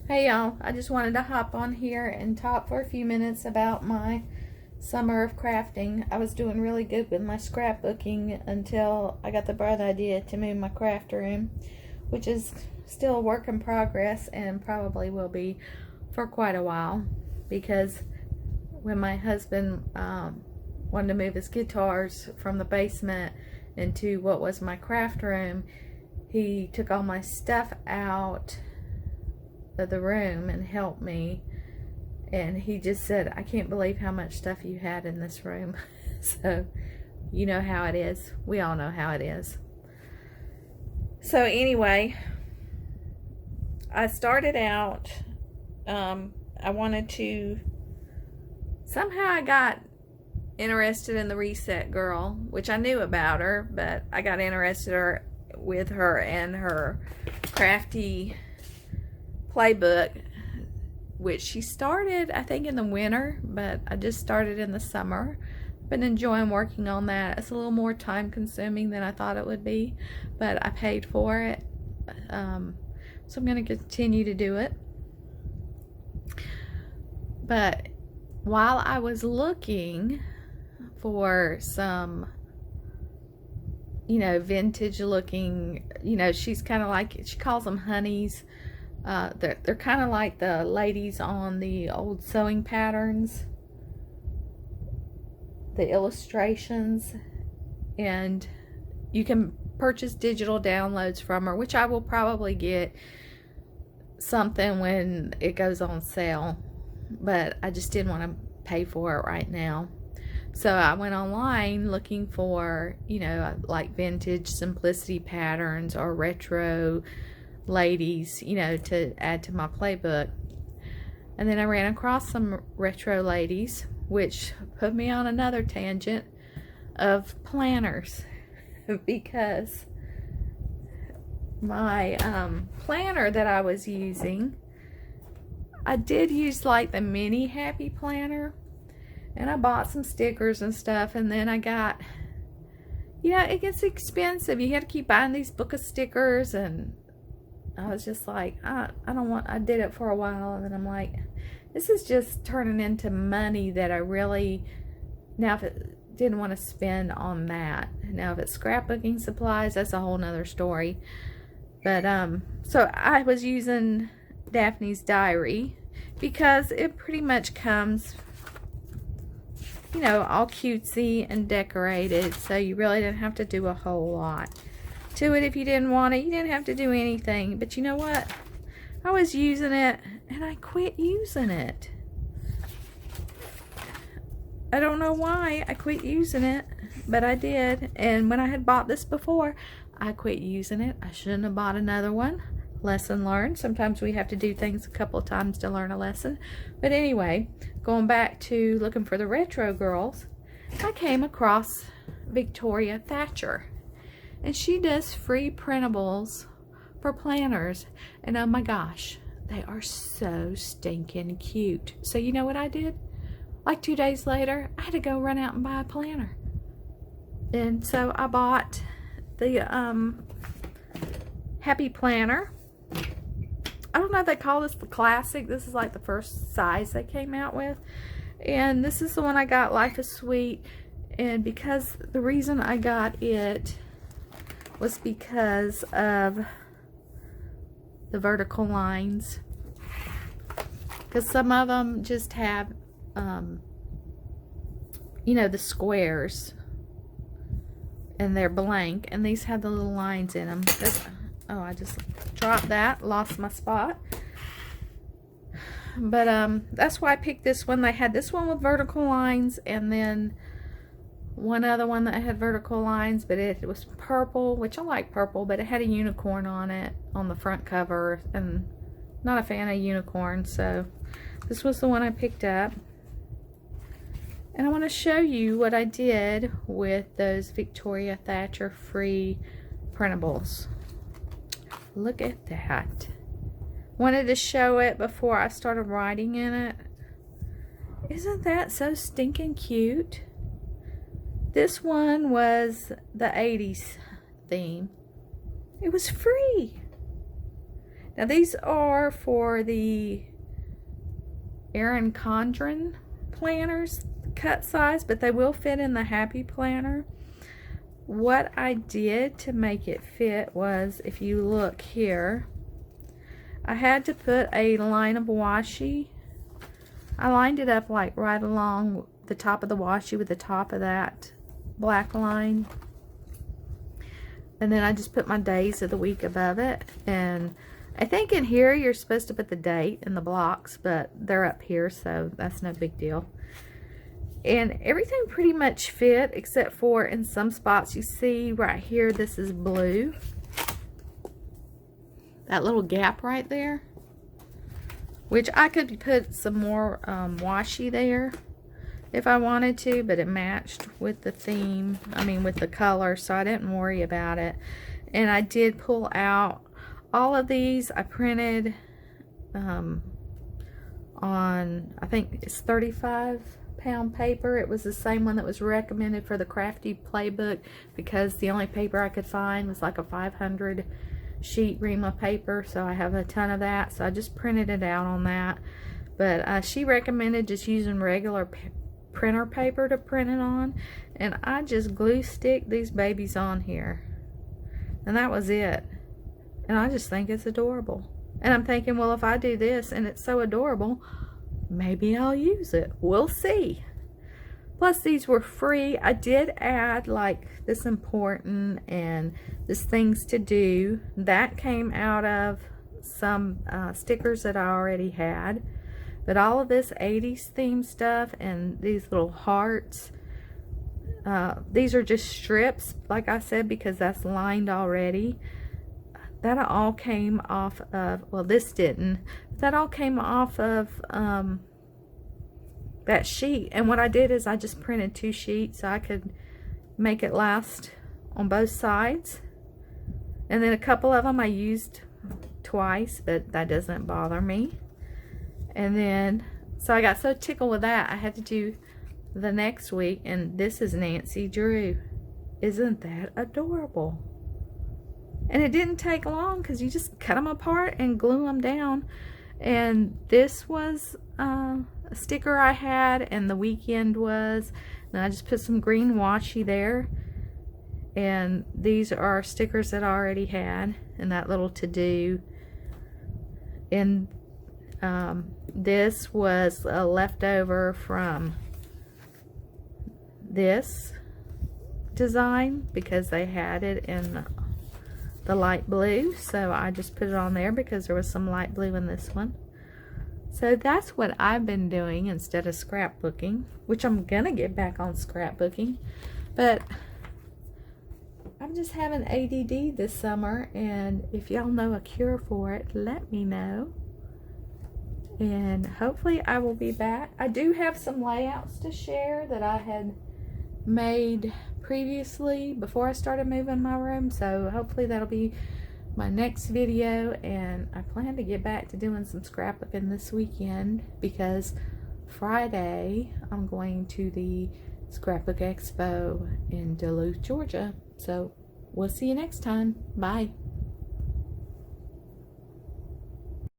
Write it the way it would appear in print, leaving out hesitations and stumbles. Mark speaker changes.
Speaker 1: Hey y'all, I just wanted to hop on here and talk for a few minutes about my summer of crafting. I was doing really good with my scrapbooking until I got the bright idea to move my craft room, which is still a work in progress and probably will be for quite a while, because when my husband wanted to move his guitars from the basement into what was my craft room, he took all my stuff out of the room and helped me, and he just said, I can't believe how much stuff you had in this room. So you know how it is. We all know how it is. So anyway, I started out, I wanted to, somehow I got interested in the Reset Girl, which I knew about her, but I got interested with her and her crafty playbook, which she started I think in the winter, but I just started in the summer. Been enjoying working on that. It's a little more time consuming than I thought it would be, but I paid for it, so I'm going to continue to do it. But while I was looking for some, vintage looking, she's kind of like, she calls them honeys. They're kind of like the ladies on the old sewing patterns, the illustrations, and you can purchase digital downloads from her, which I will probably get something when it goes on sale, but I just didn't want to pay for it right now. So I went online looking for, like vintage simplicity patterns or retro ladies, to add to my playbook. And then I ran across some retro ladies, which put me on another tangent of planners, because my planner that I was using, I did use like the mini happy planner, and I bought some stickers and stuff, and then I got, it gets expensive. You have to keep buying these book of stickers, and I was just like, I don't want, I did it for a while, and then I'm like, this is just turning into money that I really, now if it didn't want to spend on that. Now if it's scrapbooking supplies, that's a whole nother story. But, so I was using Daphne's Diary, because it pretty much comes, all cutesy and decorated, so you really didn't have to do a whole lot to it. If you didn't want it, you didn't have to do anything. But you know what? I was using it and I quit using it. I don't know why I quit using it, but I did. And when I had bought this before, I quit using it. I shouldn't have bought another one. Lesson learned. Sometimes we have to do things a couple of times to learn a lesson. But anyway, going back to looking for the retro girls, I came across Victoria Thatcher. And she does free printables for planners. And oh my gosh, they are so stinking cute. So you know what I did? Like 2 days later, I had to go run out and buy a planner. And so I bought the Happy Planner. I don't know if they call this the Classic. This is like the first size they came out with. And this is the one I got, Life is Sweet. And because the reason I got it was because of the vertical lines, because some of them just have the squares and they're blank, and these have the little lines in them. Oh, I just dropped that, lost my spot. But that's why I picked this one. They had this one with vertical lines, and then one other one that had vertical lines, but it was purple, which I like purple, but it had a unicorn on it on the front cover, and not a fan of unicorns, so this was the one I picked up. And I want to show you what I did with those Victoria Thatcher free printables. Look at that. Wanted to show it before I started writing in it. Isn't that so stinking cute? This one was the 80s theme. It was free. Now these are for the Erin Condren planners cut size, but they will fit in the Happy Planner. What I did to make it fit was, if you look here, I had to put a line of washi. I lined it up like right along the top of the washi with the top of that black line. And then I just put my days of the week above it. And I think in here you're supposed to put the date in the blocks, but they're up here, so that's no big deal. And everything pretty much fit, except for in some spots you see right here, this is blue. That little gap right there, which I could put some more washi there if I wanted to, but it matched with the theme, with the color, so I didn't worry about it. And I did pull out all of these. I printed on, I think it's 35-pound paper. It was the same one that was recommended for the Crafty Playbook, because the only paper I could find was like a 500 sheet ream of paper, so I have a ton of that, so I just printed it out on that. But she recommended just using regular printer paper to print it on, and I just glue stick these babies on here, and that was it. And I just think it's adorable, and I'm thinking, well, if I do this and it's so adorable, maybe I'll use it. We'll see. Plus these were free. I did add like this important and this things to do. That came out of some stickers that I already had. But all of this 80s theme stuff and these little hearts, these are just strips, like I said, because that's lined already. That all came off of, well, this didn't. That all came off of that sheet. And what I did is I just printed 2 sheets so I could make it last on both sides. And then a couple of them I used twice, but that doesn't bother me. And then, so I got so tickled with that, I had to do the next week. And this is Nancy Drew. Isn't that adorable? And it didn't take long, because you just cut them apart and glue them down. And this was a sticker I had, and the weekend was, and I just put some green washi there. And these are stickers that I already had, and that little to do. And this was a leftover from this design, because they had it in the light blue, so I just put it on there because there was some light blue in this one. So that's what I've been doing instead of scrapbooking, which I'm gonna get back on scrapbooking, but I'm just having ADD this summer, and if y'all know a cure for it, let me know. And hopefully I will be back. I do have some layouts to share that I had made previously before I started moving my room, so hopefully that'll be my next video. And I plan to get back to doing some scrapbooking this weekend, because Friday I'm going to the Scrapbook Expo in Duluth, Georgia. So we'll see you next time. Bye.